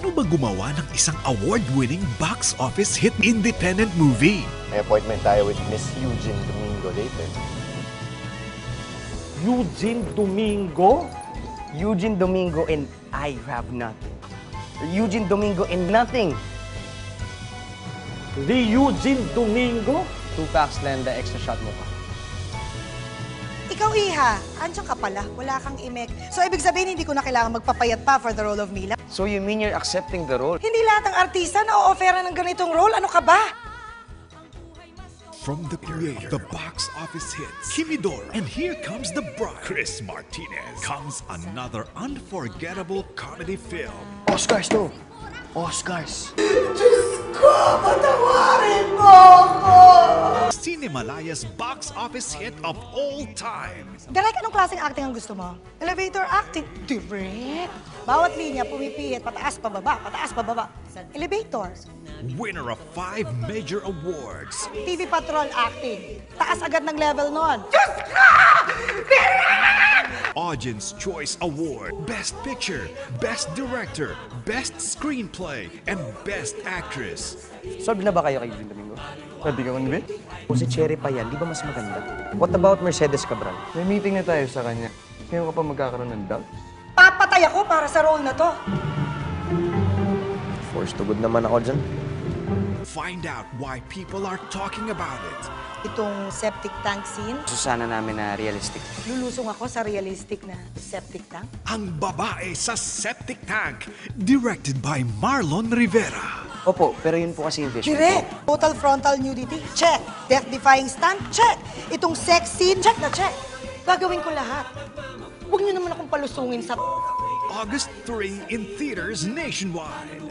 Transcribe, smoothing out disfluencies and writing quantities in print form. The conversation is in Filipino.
Paano ba gumawa ng isang award-winning box office hit independent movie? May appointment tayo with Miss Eugene Domingo later. Eugene Domingo? Eugene Domingo and I have nothing. Eugene Domingo and nothing. The Eugene Domingo? 2 packs lang, the extra shot mo pa. Ikaw, Iha, andyan ka pala. Wala kang imek. So, ibig sabihin, hindi ko na kailangan magpapayat pa for the role of Mila? So you mean you're accepting the role? Hindi lahat ng artista na-o-offeran ng ganitong role. Ano ka ba? From the creator, the box office hits, Kimidor, and Here Comes the Bride, Chris Martinez, comes another unforgettable comedy film. Oscars to! Oscars! Cinemalaya's box office hit of all time. Direk, anong klaseng acting ang gusto mo? Elevator acting? Direk! Bawat linya, pumipihit, pataas, pababa, pataas, pababa. Elevator. Winner of 5 major awards. TV Patrol acting. Taas agad ng level nun. Audience Choice Award, Best Picture, Best Director, Best Screenplay, and Best Actress. Solve na ba kayo kay Eugene Domingo? Sabi ka man, kung si Cherry pa yan, di ba mas maganda? What about Mercedes Cabral? May meeting na tayo sa kanya. Ngayon ka pa magkakaroon ng doubt? Papatay ako para sa role na to. Forced to good naman ako dyan. Find out why people are talking about it. Itong septic tank scene, Gusto sana namin na realistic. lulusong ako sa realistic na septic tank. Ang Babae sa Septic Tank, directed by Marlon Rivera. Opo, pero yun po kasi yung vision Direk! ko. Total frontal nudity, check. Death-defying stunt, check. Itong sex scene, check na check. Gagawin ko lahat. Huwag niyo naman akong palusungin sa... August 3 in theaters nationwide.